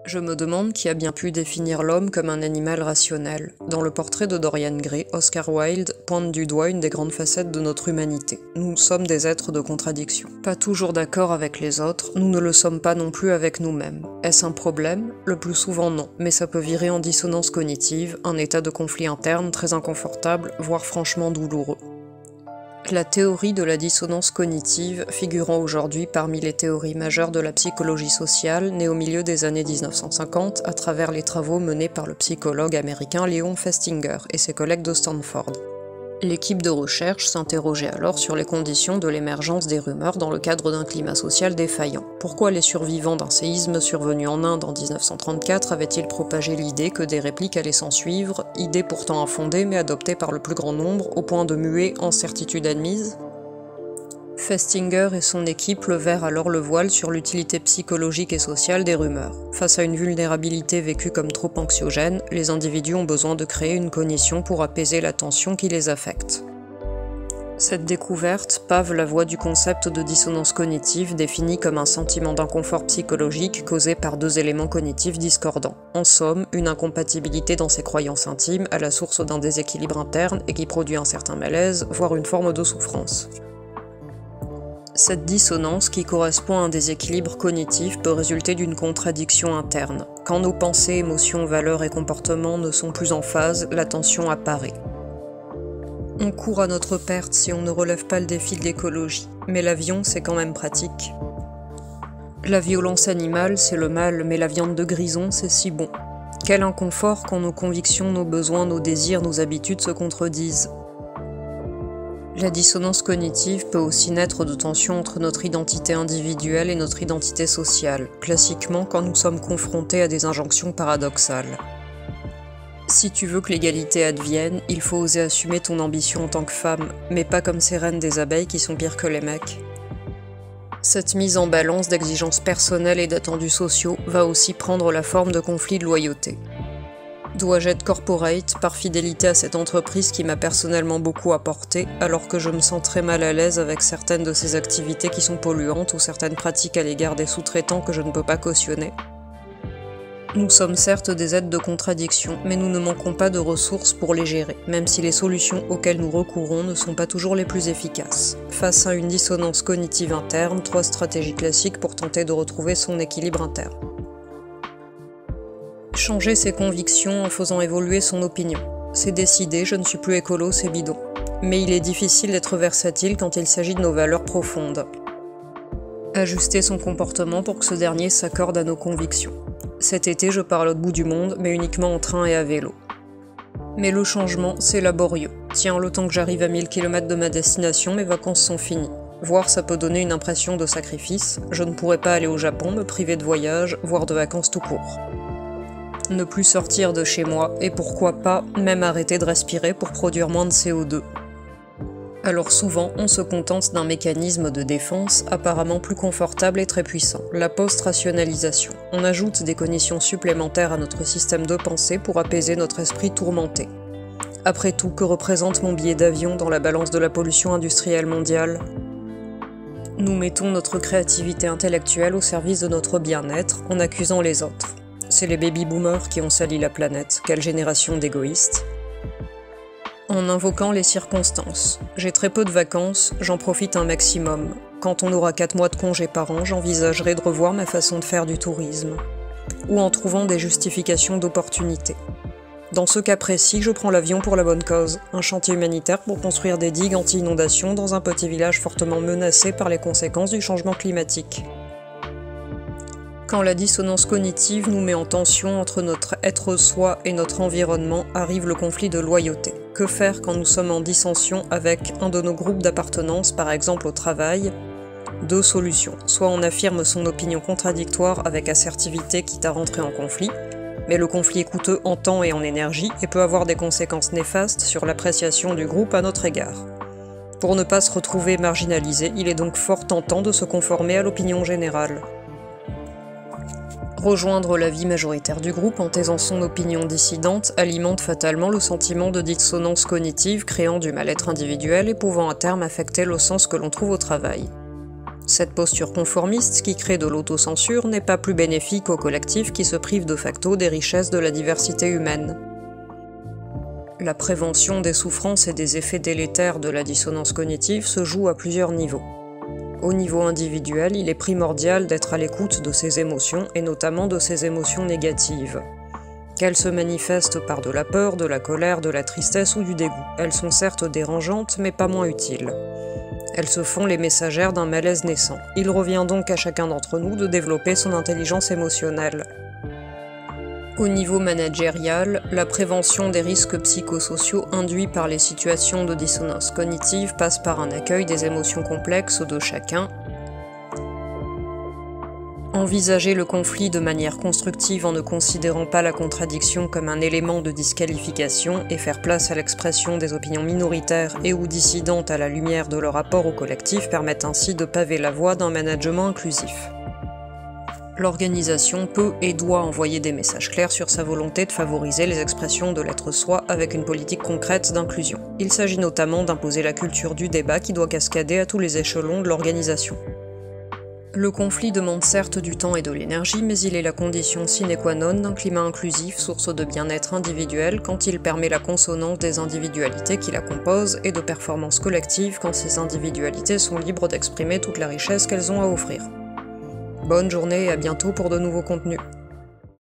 Je me demande qui a bien pu définir l'homme comme un animal rationnel. Dans le portrait de Dorian Gray, Oscar Wilde pointe du doigt une des grandes facettes de notre humanité. Nous sommes des êtres de contradiction. Pas toujours d'accord avec les autres, nous ne le sommes pas non plus avec nous-mêmes. Est-ce un problème? Le plus souvent non, mais ça peut virer en dissonance cognitive, un état de conflit interne très inconfortable, voire franchement douloureux. La théorie de la dissonance cognitive figurant aujourd'hui parmi les théories majeures de la psychologie sociale née au milieu des années 1950 à travers les travaux menés par le psychologue américain Leon Festinger et ses collègues de Stanford. L'équipe de recherche s'interrogeait alors sur les conditions de l'émergence des rumeurs dans le cadre d'un climat social défaillant. Pourquoi les survivants d'un séisme survenu en Inde en 1934 avaient-ils propagé l'idée que des répliques allaient s'ensuivre, idée pourtant infondée mais adoptée par le plus grand nombre au point de muer en certitude admise? Festinger et son équipe levèrent alors le voile sur l'utilité psychologique et sociale des rumeurs. Face à une vulnérabilité vécue comme trop anxiogène, les individus ont besoin de créer une cognition pour apaiser la tension qui les affecte. Cette découverte pave la voie du concept de dissonance cognitive défini comme un sentiment d'inconfort psychologique causé par deux éléments cognitifs discordants. En somme, une incompatibilité dans ses croyances intimes à la source d'un déséquilibre interne et qui produit un certain malaise, voire une forme de souffrance. Cette dissonance, qui correspond à un déséquilibre cognitif, peut résulter d'une contradiction interne. Quand nos pensées, émotions, valeurs et comportements ne sont plus en phase, la tension apparaît. On court à notre perte si on ne relève pas le défi de l'écologie, mais l'avion, c'est quand même pratique. La violence animale, c'est le mal, mais la viande de grison, c'est si bon. Quel inconfort quand nos convictions, nos besoins, nos désirs, nos habitudes se contredisent. La dissonance cognitive peut aussi naître de tensions entre notre identité individuelle et notre identité sociale, classiquement quand nous sommes confrontés à des injonctions paradoxales. Si tu veux que l'égalité advienne, il faut oser assumer ton ambition en tant que femme, mais pas comme ces reines des abeilles qui sont pires que les mecs. Cette mise en balance d'exigences personnelles et d'attendus sociaux va aussi prendre la forme de conflits de loyauté. Dois-je être corporate par fidélité à cette entreprise qui m'a personnellement beaucoup apporté, alors que je me sens très mal à l'aise avec certaines de ces activités qui sont polluantes ou certaines pratiques à l'égard des sous-traitants que je ne peux pas cautionner? Nous sommes certes des êtres de contradiction, mais nous ne manquons pas de ressources pour les gérer, même si les solutions auxquelles nous recourons ne sont pas toujours les plus efficaces. Face à une dissonance cognitive interne, 3 stratégies classiques pour tenter de retrouver son équilibre interne. Changer ses convictions en faisant évoluer son opinion. C'est décidé, je ne suis plus écolo, c'est bidon. Mais il est difficile d'être versatile quand il s'agit de nos valeurs profondes. Ajuster son comportement pour que ce dernier s'accorde à nos convictions. Cet été, je pars à l'autre bout du monde, mais uniquement en train et à vélo. Mais le changement, c'est laborieux. Tiens, le temps que j'arrive à 1000 km de ma destination, mes vacances sont finies. Voire ça peut donner une impression de sacrifice. Je ne pourrais pas aller au Japon, me priver de voyage, voire de vacances tout court. Ne plus sortir de chez moi, et pourquoi pas même arrêter de respirer pour produire moins de CO2. Alors souvent, on se contente d'un mécanisme de défense apparemment plus confortable et très puissant, la post-rationalisation. On ajoute des conditions supplémentaires à notre système de pensée pour apaiser notre esprit tourmenté. Après tout, que représente mon billet d'avion dans la balance de la pollution industrielle mondiale? Nous mettons notre créativité intellectuelle au service de notre bien-être en accusant les autres. C'est les baby-boomers qui ont sali la planète, quelle génération d'égoïstes. En invoquant les circonstances. J'ai très peu de vacances, j'en profite un maximum. Quand on aura 4 mois de congé par an, j'envisagerai de revoir ma façon de faire du tourisme. Ou en trouvant des justifications d'opportunité. Dans ce cas précis, je prends l'avion pour la bonne cause, un chantier humanitaire pour construire des digues anti-inondation dans un petit village fortement menacé par les conséquences du changement climatique. Quand la dissonance cognitive nous met en tension entre notre être-soi et notre environnement, arrive le conflit de loyauté. Que faire quand nous sommes en dissension avec un de nos groupes d'appartenance, par exemple au travail? 2 solutions. Soit on affirme son opinion contradictoire avec assertivité quitte à rentrer en conflit, mais le conflit est coûteux en temps et en énergie et peut avoir des conséquences néfastes sur l'appréciation du groupe à notre égard. Pour ne pas se retrouver marginalisé, il est donc fort tentant de se conformer à l'opinion générale. Rejoindre l'avis majoritaire du groupe en taisant son opinion dissidente alimente fatalement le sentiment de dissonance cognitive créant du mal-être individuel et pouvant à terme affecter le sens que l'on trouve au travail. Cette posture conformiste qui crée de l'autocensure n'est pas plus bénéfique au collectif qui se prive de facto des richesses de la diversité humaine. La prévention des souffrances et des effets délétères de la dissonance cognitive se joue à plusieurs niveaux. Au niveau individuel, il est primordial d'être à l'écoute de ses émotions, et notamment de ses émotions négatives. Qu'elles se manifestent par de la peur, de la colère, de la tristesse ou du dégoût. Elles sont certes dérangeantes, mais pas moins utiles. Elles se font les messagères d'un malaise naissant. Il revient donc à chacun d'entre nous de développer son intelligence émotionnelle. Au niveau managérial, la prévention des risques psychosociaux induits par les situations de dissonance cognitive passe par un accueil des émotions complexes de chacun. Envisager le conflit de manière constructive en ne considérant pas la contradiction comme un élément de disqualification et faire place à l'expression des opinions minoritaires et ou dissidentes à la lumière de leur rapport au collectif permettent ainsi de paver la voie d'un management inclusif. L'organisation peut et doit envoyer des messages clairs sur sa volonté de favoriser les expressions de l'être soi avec une politique concrète d'inclusion. Il s'agit notamment d'imposer la culture du débat qui doit cascader à tous les échelons de l'organisation. Le conflit demande certes du temps et de l'énergie, mais il est la condition sine qua non d'un climat inclusif, source de bien-être individuel quand il permet la consonance des individualités qui la composent et de performance collective quand ces individualités sont libres d'exprimer toute la richesse qu'elles ont à offrir. Bonne journée et à bientôt pour de nouveaux contenus.